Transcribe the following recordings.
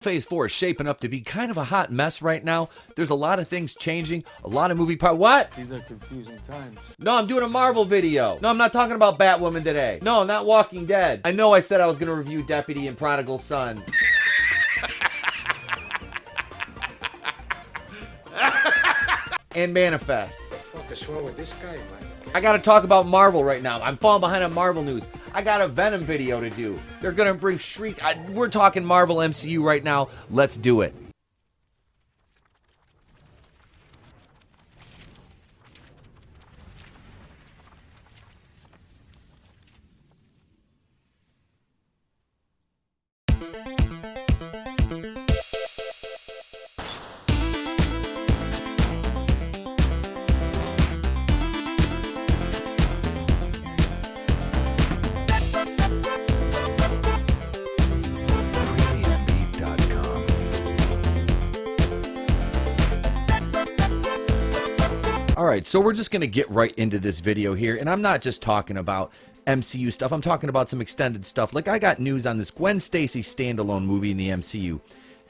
Phase 4 is shaping up to be kind of a hot mess right now. There's a lot of things changing, a lot of movie What? These are confusing times. No, I'm doing a Marvel video. No, I'm not talking about Batwoman today. No, I'm not Walking Dead. I know I said I was going to review Deputy and Prodigal Son. And Manifest. What the fuck is wrong with this guy, man? I gotta talk about Marvel right now. I'm falling behind on Marvel news. I got a Venom video to do. They're gonna bring Shriek. We're talking Marvel MCU right now. Let's do it. Alright, so we're just going to get right into this video here, and I'm not just talking about MCU stuff, I'm talking about some extended stuff. Like, I got news on this Gwen Stacy standalone movie in the MCU.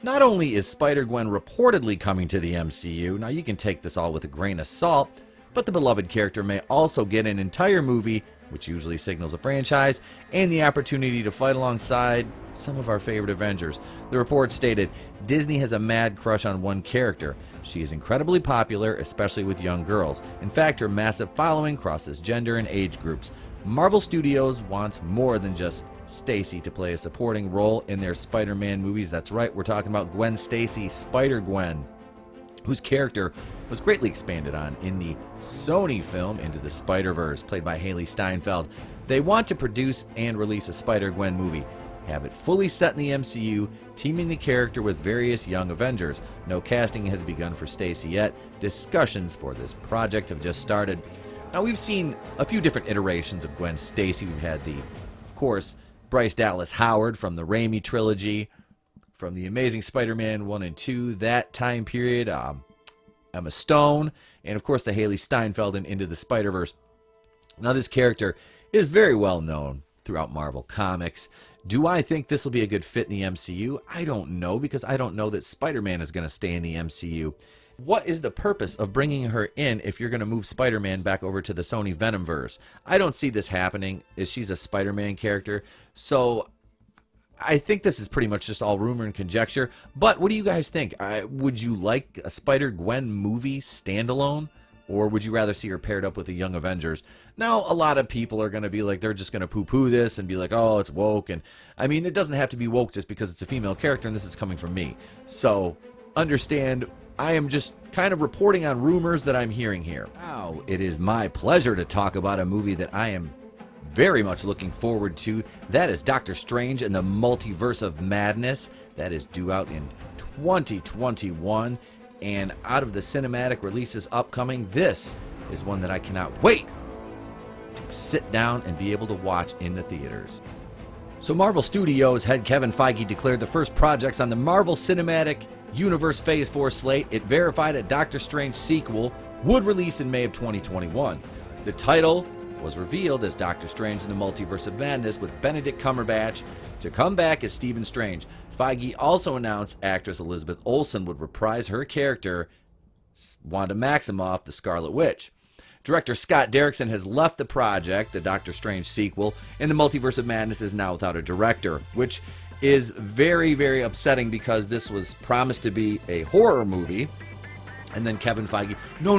Not only is Spider-Gwen reportedly coming to the MCU, now you can take this all with a grain of salt, but the beloved character may also get an entire movie, which usually signals a franchise, and the opportunity to fight alongside some of our favorite Avengers. The report stated, Disney has a mad crush on one character. She is incredibly popular, especially with young girls. In fact, her massive following crosses gender and age groups. Marvel Studios wants more than just Stacy to play a supporting role in their Spider-Man movies. That's right, we're talking about Gwen Stacy, Spider-Gwen, whose character was greatly expanded on in the Sony film Into the Spider-Verse, played by Haley Steinfeld. They want to produce and release a Spider-Gwen movie, have it fully set in the MCU, teaming the character with various young Avengers. No casting has begun for Stacy yet. Discussions for this project have just started. Now, we've seen a few different iterations of Gwen Stacy. We've had of course, Bryce Dallas Howard from the Raimi trilogy, from the Amazing Spider-Man 1 and 2, that time period, Emma Stone, and of course the Haley Steinfeld in Into the Spider-Verse. Now, this character is very well known throughout Marvel Comics. Do I think this will be a good fit in the MCU? I don't know, because I don't know that Spider-Man is going to stay in the MCU. What is the purpose of bringing her in if you're going to move Spider-Man back over to the Sony Venomverse? I don't see this happening, as she's a Spider-Man character, so I think this is pretty much just all rumor and conjecture. But what do you guys think? Would you like a Spider-Gwen movie standalone? Or would you rather see her paired up with the Young Avengers? Now, a lot of people are going to be like, they're just going to poo-poo this and be like, oh, it's woke. And I mean, it doesn't have to be woke just because it's a female character, and this is coming from me. So, understand, I am just kind of reporting on rumors that I'm hearing here. Now, it is my pleasure to talk about a movie that I am very much looking forward to. That is Doctor Strange and the Multiverse of Madness. That is due out in 2021. And out of the cinematic releases upcoming, this is one that I cannot wait to sit down and be able to watch in the theaters. So Marvel Studios head Kevin Feige declared the first projects on the Marvel Cinematic Universe Phase 4 slate. It verified a Doctor Strange sequel would release in May of 2021. The title was revealed as Doctor Strange and the Multiverse of Madness, with Benedict Cumberbatch to come back as Stephen Strange. Feige also announced actress Elizabeth Olsen would reprise her character, Wanda Maximoff, the Scarlet Witch. Director Scott Derrickson has left the project. The Doctor Strange sequel and the Multiverse of Madness is now without a director, which is very, very upsetting, because this was promised to be a horror movie. And then Kevin Feige, no,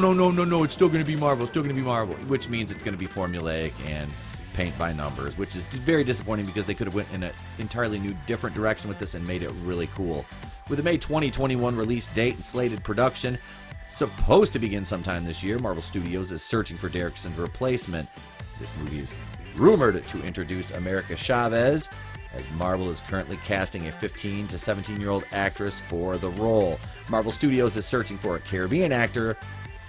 it's still going to be Marvel, which means it's going to be formulaic and paint by numbers, which is very disappointing, because they could have went in an entirely new, different direction with this and made it really cool. With a May 2021 release date and slated production supposed to begin sometime this year, Marvel Studios is searching for Derrickson's replacement. This movie is rumored to introduce America Chavez, as Marvel is currently casting a 15 to 17-year-old actress for the role. Marvel Studios is searching for a Caribbean actor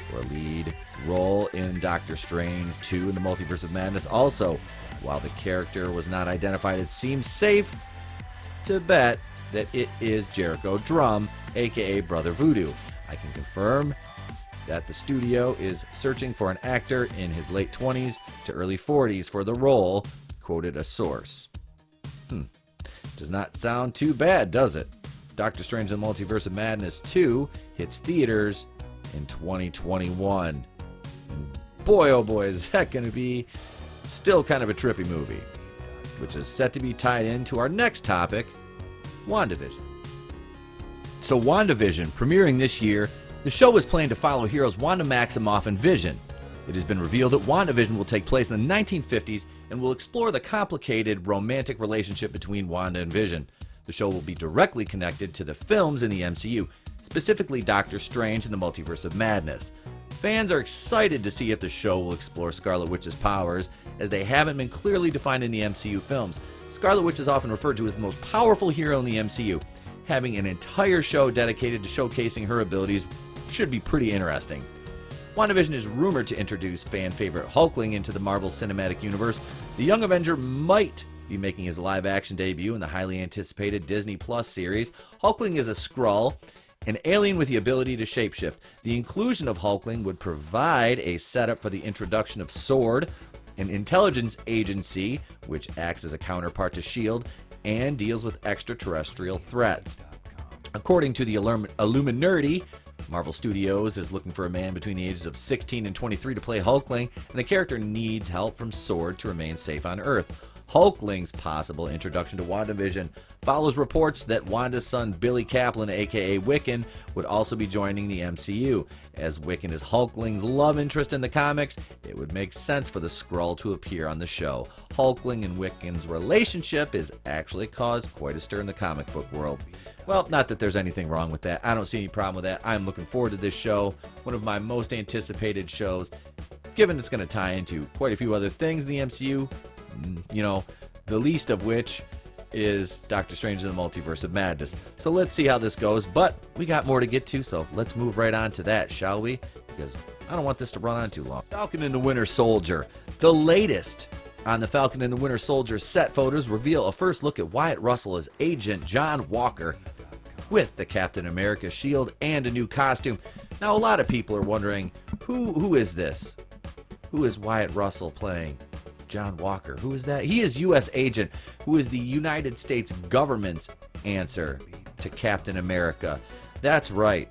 for a lead role in Doctor Strange 2 in the Multiverse of Madness. Also, while the character was not identified, it seems safe to bet that it is Jericho Drum, aka Brother Voodoo. I can confirm that the studio is searching for an actor in his late 20s to early 40s for the role, quoted a source. Does not sound too bad, does it? Doctor Strange and the Multiverse of Madness 2 hits theaters in 2021. And boy, oh boy, is that going to be still kind of a trippy movie, which is set to be tied into our next topic, WandaVision. So WandaVision, premiering this year, the show is planned to follow heroes Wanda Maximoff and Vision. It has been revealed that WandaVision will take place in the 1950s and will explore the complicated romantic relationship between Wanda and Vision. The show will be directly connected to the films in the MCU, specifically Doctor Strange and the Multiverse of Madness. Fans are excited to see if the show will explore Scarlet Witch's powers, as they haven't been clearly defined in the MCU films. Scarlet Witch is often referred to as the most powerful hero in the MCU. Having an entire show dedicated to showcasing her abilities should be pretty interesting. WandaVision is rumored to introduce fan favorite Hulkling into the Marvel Cinematic Universe. The young Avenger might be making his live-action debut in the highly anticipated Disney Plus series. Hulkling is a Skrull, an alien with the ability to shapeshift. The inclusion of Hulkling would provide a setup for the introduction of SWORD, an intelligence agency which acts as a counterpart to S.H.I.E.L.D. and deals with extraterrestrial threats. According to the Illuminati, Marvel Studios is looking for a man between the ages of 16 and 23 to play Hulkling, and the character needs help from SWORD to remain safe on Earth. Hulkling's possible introduction to WandaVision follows reports that Wanda's son Billy Kaplan, aka Wiccan, would also be joining the MCU. As Wiccan is Hulkling's love interest in the comics, it would make sense for the Skrull to appear on the show. Hulkling and Wiccan's relationship has actually caused quite a stir in the comic book world. Well, not that there's anything wrong with that. I don't see any problem with that. I'm looking forward to this show, one of my most anticipated shows, given it's going to tie into quite a few other things in the MCU. You know, the least of which is Doctor Strange and the Multiverse of Madness. So let's see how this goes, but we got more to get to, so let's move right on to that, shall we? Because I don't want this to run on too long. Falcon and the Winter Soldier. The latest on the Falcon and the Winter Soldier set photos reveal a first look at Wyatt Russell as Agent John Walker with the Captain America shield and a new costume. Now, a lot of people are wondering, who is this? Who is Wyatt Russell playing? John Walker. Who is that? He is U.S. Agent, who is the United States government's answer to Captain America. That's right.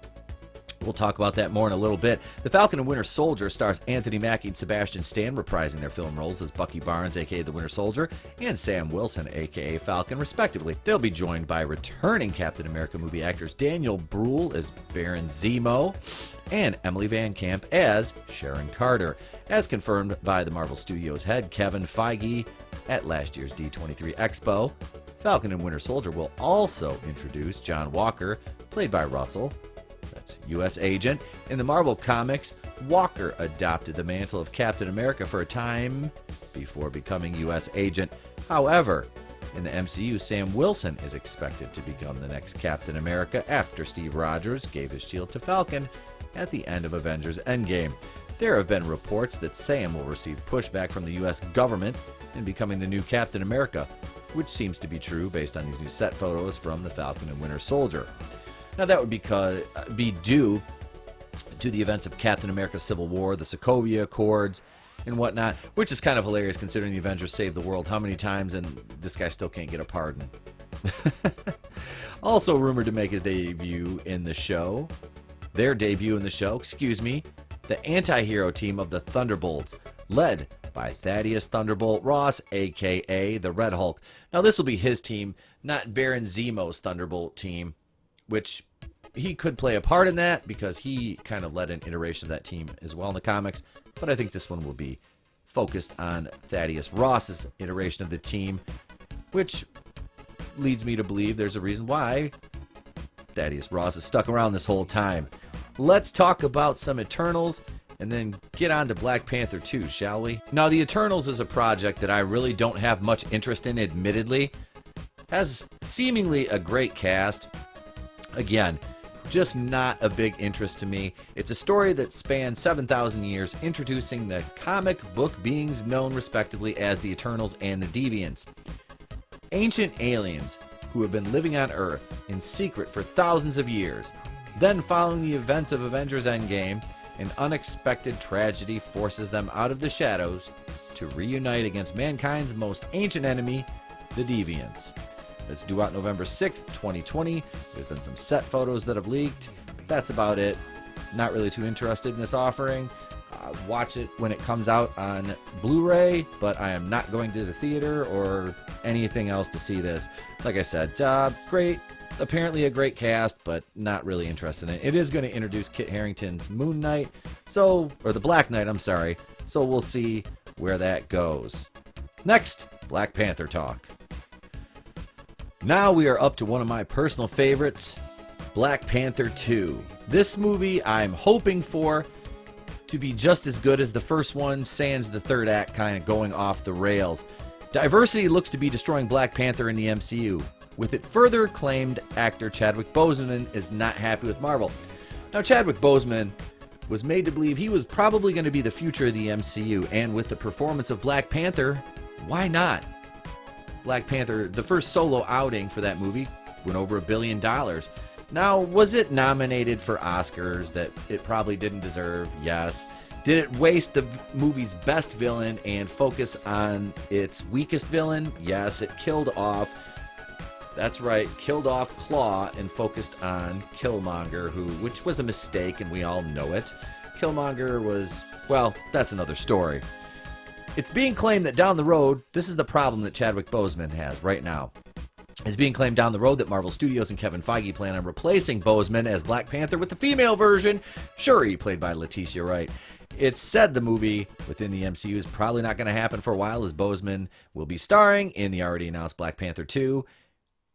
We'll talk about that more in a little bit. The Falcon and Winter Soldier stars Anthony Mackie and Sebastian Stan reprising their film roles as Bucky Barnes, a.k.a. the Winter Soldier, and Sam Wilson, a.k.a. Falcon, respectively. They'll be joined by returning Captain America movie actors Daniel Bruhl as Baron Zemo and Emily Van Camp as Sharon Carter, as confirmed by the Marvel Studios head Kevin Feige at last year's D23 Expo. Falcon and Winter Soldier will also introduce John Walker, played by Russell. That's U.S. Agent. In the Marvel Comics, Walker adopted the mantle of Captain America for a time before becoming U.S. Agent. However, in the MCU, Sam Wilson is expected to become the next Captain America after Steve Rogers gave his shield to Falcon at the end of Avengers Endgame. There have been reports that Sam will receive pushback from the U.S. government in becoming the new Captain America, which seems to be true based on these new set photos from the Falcon and Winter Soldier. Now, that would be due to the events of Captain America Civil War, the Sokovia Accords, and whatnot, which is kind of hilarious considering the Avengers saved the world how many times, and this guy still can't get a pardon. Also rumored to make his debut in the show, the anti-hero team of the Thunderbolts, led by Thaddeus Thunderbolt Ross, a.k.a. the Red Hulk. Now, this will be his team, not Baron Zemo's Thunderbolt team, which he could play a part in that because he kind of led an iteration of that team as well in the comics. But I think this one will be focused on Thaddeus Ross's iteration of the team, which leads me to believe there's a reason why Thaddeus Ross is stuck around this whole time. Let's talk about some Eternals and then get on to Black Panther 2, shall we? Now, the Eternals is a project that I really don't have much interest in, admittedly. Has seemingly a great cast. Again, just not a big interest to me. It's a story that spans 7,000 years, introducing the comic book beings known respectively as the Eternals and the Deviants. Ancient aliens who have been living on Earth in secret for thousands of years. Then, following the events of Avengers Endgame, an unexpected tragedy forces them out of the shadows to reunite against mankind's most ancient enemy, the Deviants. It's due out November 6th, 2020. There's been some set photos that have leaked. But that's about it. Not really too interested in this offering. Watch it when it comes out on Blu-ray, but I am not going to the theater or anything else to see this. Like I said, great, apparently a great cast, but not really interested in it. It is going to introduce Kit Harington's Moon Knight, or the Black Knight, I'm sorry. So we'll see where that goes. Next, Black Panther talk. Now we are up to one of my personal favorites, Black Panther 2. This movie I'm hoping for to be just as good as the first one, sans the third act kind of going off the rails. Diversity looks to be destroying Black Panther in the MCU. With it further acclaimed actor Chadwick Boseman is not happy with Marvel. Now Chadwick Boseman was made to believe he was probably going to be the future of the MCU, and with the performance of Black Panther, why not? Black Panther, the first solo outing for that movie, went over $1 billion. Now, was it nominated for Oscars that it probably didn't deserve? Yes. Did it waste the movie's best villain and focus on its weakest villain? Yes. It killed off, that's right, killed off Claw and focused on Killmonger, which was a mistake, and we all know it. Killmonger was, well, that's another story. It's being claimed that down the road, this is the problem that Chadwick Boseman has right now. It's being claimed down the road that Marvel Studios and Kevin Feige plan on replacing Boseman as Black Panther with the female version, Shuri, played by Letitia Wright. It's said the movie within the MCU is probably not going to happen for a while, as Boseman will be starring in the already announced Black Panther 2.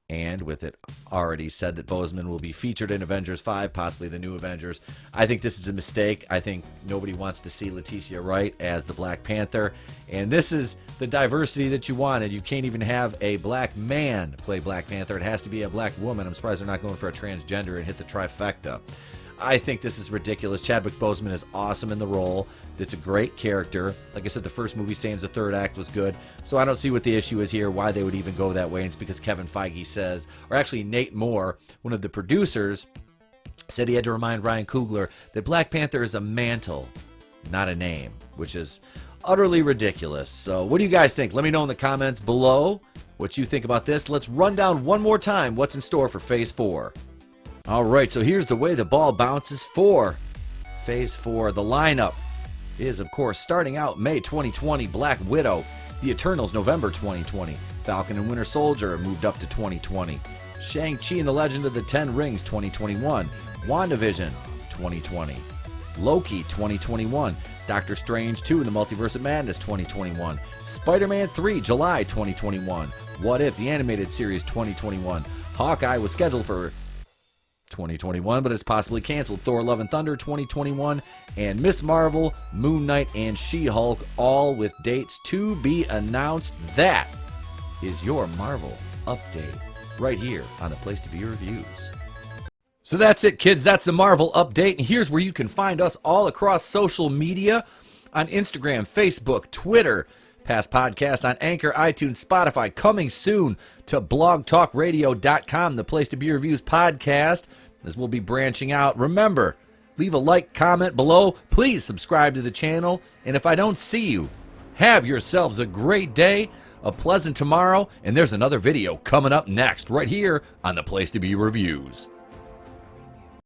And with it already said that Boseman will be featured in Avengers 5, possibly the new Avengers. I think this is a mistake. I think nobody wants to see Letitia Wright as the Black Panther. And this is the diversity that you wanted. You can't even have a black man play Black Panther. It has to be a black woman. I'm surprised they're not going for a transgender and hit the trifecta. I think this is ridiculous. Chadwick Boseman is awesome in the role. It's a great character. Like I said, the first movie, sans the third act, was good. So I don't see what the issue is here, why they would even go that way. And it's because Kevin Feige says, or actually Nate Moore, one of the producers, said he had to remind Ryan Coogler that Black Panther is a mantle, not a name, which is utterly ridiculous. So what do you guys think? Let me know in the comments below what you think about this. Let's run down one more time what's in store for Phase 4. All right, so here's the way the ball bounces for Phase 4. The lineup is, of course, starting out May 2020, Black Widow. The Eternals, November 2020. Falcon and Winter Soldier moved up to 2020. Shang-Chi and the Legend of the Ten Rings, 2021. Wanda Vision, 2020. Loki, 2021. Doctor Strange 2 and the Multiverse of Madness, 2021. Spider-Man 3, July 2021. What If, the Animated Series, 2021. Hawkeye was scheduled for 2021, but it's possibly canceled. Thor Love and Thunder 2021, and Miss Marvel, Moon Knight, and She-Hulk, all with dates to be announced. That is your Marvel update right here on the Place to Be Reviews. So that's it, kids. That's the Marvel update, and here's where you can find us all across social media on Instagram, Facebook, Twitter. Past podcasts on Anchor, iTunes, Spotify, coming soon to blogtalkradio.com, the Place to Be Reviews podcast, as we'll be branching out. Remember, leave a like, comment below. Please subscribe to the channel. And if I don't see you, have yourselves a great day, a pleasant tomorrow, and there's another video coming up next right here on the Place to Be Reviews.